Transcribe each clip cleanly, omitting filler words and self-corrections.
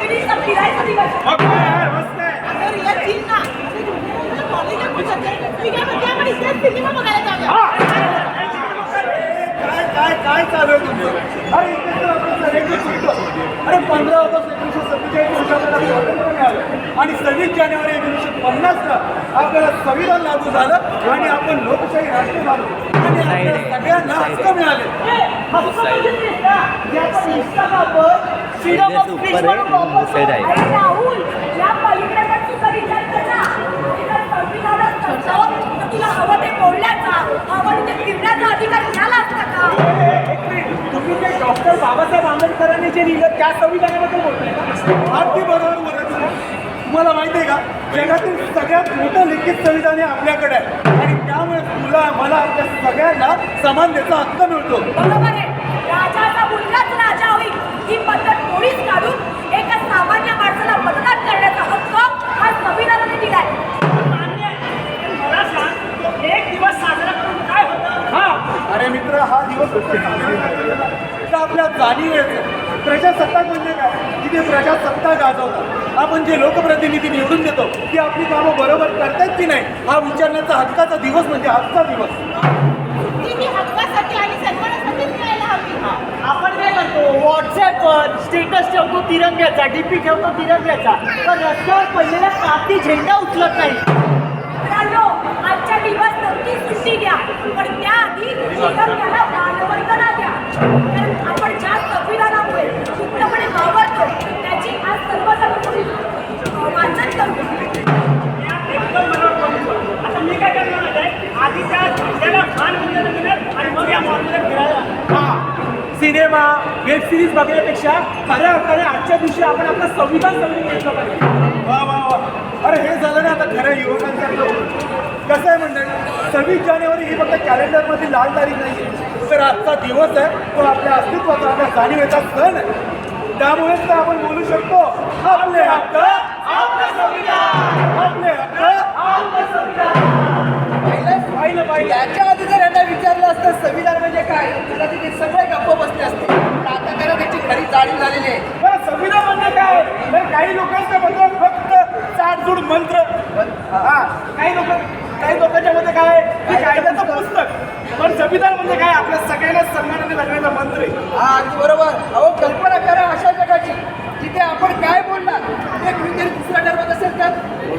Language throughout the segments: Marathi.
मैत्रिणींचा फिरायचा दिवस आहे. मग काय आहे, मस्त आहे. अगं रिया चिल ना. कॉलेजला पूछत आहे. मी काय म्हणते आपण इथेच सिनेमा बघायला जाऊया. काय काय काय चालू आहे तुमचं? अरे इथे तर आपण सगळ्यांनी सुटतो. अरे 15 ऑगस्ट 1947 रोजी आपल्याला स्वातंत्र्य मिळालं आणि 26 जानेवारी 1950ला आपल्याला संविधान लागू झालं आणि आपण लोकशाही राष्ट्र झालो आणि आपल्या सगळ्यांना हक्क मिळाले. हक्क म्हणजे तेच ना. जे आपण इंस्टाग्रामवर freedom of speech म्हणून वापरतो. अरे राहुल, या पलीकडे पण तुझा विचार कर ना. तुला संविधानात नसतं, तर तुला हवं ते बोलण्याचा, हवं ते फिरण्याचा अधिकार मिळाला असता का? तुम्ही ते डॉक्टर बाबासाहेब आंबेडकरांनी जे लिहिलं त्या संविधानाबद्दल बोलताय का? अगदी बरोबर बोलत तुम्हाला माहिती आहे का, जगातील सगळ्यात मोठं लिखित संविधान हे आपल्याकडे आहे आणि त्यामुळे तुला मला आपल्या सगळ्यांना समान त्याचा हक्क मिळतो. बरोबर आहे. राजाचा मुलगाच राजा होईल ही पद्धत कोणीच काढून एका सामान्य माणसाला मतदान करण्याचा हक्क हा संविधानाने दिलाय. मला सांग, तो एक दिवस साजरा करून काय होतं? हा अरे मित्र, हा दिवस तर आपल्या जाणीवेचं प्रजासत्ताक म्हणजे काय, तिथे प्रजासत्ता गाजवतात. आपण जे लोकप्रतिनिधी निवडून देतो ती आपली कामं बरोबर करतात की नाही हा विचारण्याचा हक्काचा दिवस म्हणजे आजचा दिवस. ती हक्कासाठी आणि सन्मानासाठीच मिळायला हवी. आपण काय करतो, व्हॉट्सअपवर स्टेटस ठेवतो तिरंग्याचा, डीपी ठेवतो तिरंग्याचा, पण रस्त्यावर पडलेला कापी झेंडा उचलत नाही. मित्रांनो, आजच्या दिवस नक्की सुट्टी घ्या, पण त्याआधी तिरंग्याला मानवंदना द्या. कारण आपण ज्या संविधानामुळे मुक्तपणे वावरतो त्याची आज सर्वजण वाचन करू. आता मी काय करणार आहे, आधी त्या झेंड्याला मान वंदना देणार आणि मग या मॉलमध्ये फिरायला. सिनेमा वेब सिरीज बघण्यापेक्षा खऱ्या अर्थाने आजच्या दिवशी आपण आपलं संविधान समजून घेतलं पाहिजे. वा वा वा, अरे हे झालं ना आता खऱ्या युवकांचं. कसं आहे म्हणजे 26 जानेवारी ही फक्त कॅलेंडरमधली लाल तारीख नाही, तर आजचा दिवस आहे तो आपल्या अस्तित्वाचा, आपल्या जाणीवेचा सण आहे. त्यामुळेच तर आपण बोलू शकतो आपले हक्क आपलं संविधान, आपले हक्क आपलं संविधान. पाहिलं याच्या आधी जर यांना विचारलं असतं संविधान म्हणजे काय, तर तिथे सगळे गप्प बसले असते. पण आता त्याला त्याची खरी जाणीव झालेली आहे. बरं, संविधान म्हणजे काय, तर काही लोकांच्या मते फक्त चाडजूड मंत्र. हा, काही लोकांच्या मते काय की कायद्याचं पुस्तक, पण संविधान म्हणजे काय आपल्या सगळ्यांना सन्मानाने जगण्याचा मंत्र आहे. हा अगदी बरोबर. अहो कल्पना करा अशा जगाची जिथे आपण काय बोलणार ते कोणीतरी दुसरा ठरवत असेल तर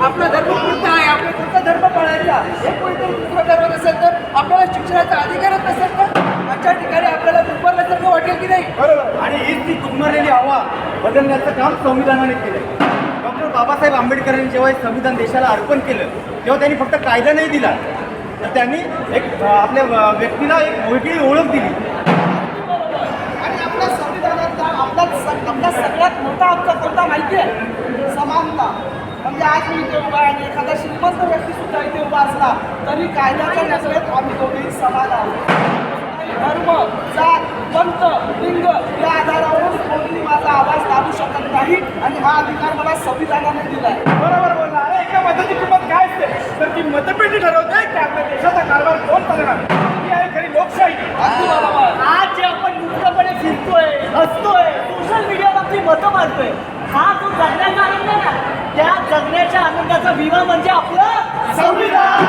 आपला धर्म कोणता आहे, आपला कोणता धर्म पाळायचा हे कोणीतरी दुसरा ठरवत असेल तर आपल्याला शिक्षणाचा अधिकारच नसेल तर अशा ठिकाणी आपल्याला दुर्बलल्यासारखं वाटेल की नाही. बरोबर, आणि हीच ती गुदमरलेली हवा बदलण्याचं काम संविधानाने केलं. डॉक्टर बाबासाहेब आंबेडकरांनी जेव्हा हे संविधान देशाला अर्पण केलं तेव्हा त्यांनी फक्त कायदा नाही दिला, तर त्यांनी एक आपल्या व्यक्तीला एक वेगळी ओळख दिली. आणि आपल्या संविधानातला आपला सगळ्यात मोठा हक्क कोणता माहिती आहे, समानता. म्हणजे आज मी इथे उभा आहे आणि एखादा श्रीमंत व्यक्ती सुद्धा इथे उभा असला तरी कायद्याच्या नजरेत आम्ही दोघेही समान आहोत. धर्म, जात, पंथ, लिंग या आधारावरून कोणीही माझा आवाज दाबू शकत नाही आणि हा अधिकार मला संविधानाने दिला आहे. बरोबर बोलला. अरे एका मताची किंमत काय असते, तर ती मतपेटी ठरवते की आपल्या देशाचा कारभार कोण करणार. ही आहे खरी लोकशाही. अगदी बरोबर. आज जे आपण मुक्तपणे फिरतोय, हसतोय, सोशल मीडियावर आपली मतं मारतोय, हा जो जगण्याचा आनंद आहे ना, त्या जगण्याच्या आनंदाचा विमा म्हणजे आपलं संविधान.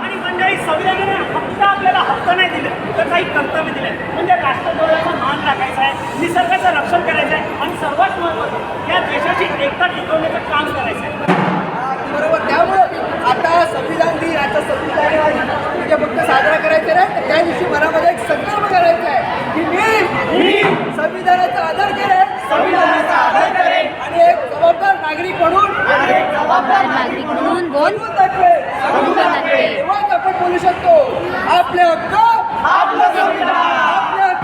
आणि मंडळी, संविधानाने फक्त आपल्याला हक्क नाही दिले तर काही कर्तव्य दिले, म्हणजे राष्ट्रध्वजाचा मान राखायचा आहे, निसर्गाचं रक्षण करायचं आहे आणि सर्वात महत्त्वाचं या देशाची एकता टिकवण्याचं काम करायचं आहे. बरोबर. त्यामुळं आता संविधान दिन, आता 26 जानेवारी म्हणजे फक्त साजरा करायचा नाही, तर त्या दिवशी मनामध्ये एक संकल्प करायचा आहे की मी संविधानाचा आदर करेन, संविधानाचा आदर करेन आणि एक जबाबदार नागरिक म्हणून बनवून दाखवेन. तेव्हाच आपण बोलू शकतो आपले हक्क आपलं संविधान. आपले हक्क.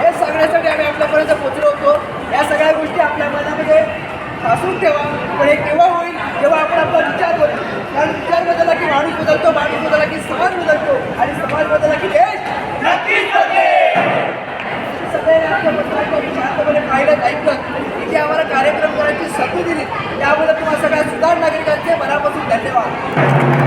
हे सांगण्यासाठी आम्ही आपल्यापर्यंत पोहोचलो होतो. या सगळ्या गोष्टी आपल्या मनामध्ये असून ठेवा, पण हे केव्हा होईल जेव्हा आपण आपला विचार बदलू. कारण विचार बदलला की माणूस बदलतो, माणूस बदलला की समाज बदलतो आणि समाज बदलला की देश नक्कीच बदलेल. सगळ्यांनी आपल्या पत्राचं शांतपणे पाहिलं, ऐकलं, इथे आम्हाला कार्यक्रम करायची संधी दिली त्यामुळे तुम्हाला सगळ्या सुधार नागरिकांचे मनापासून धन्यवाद.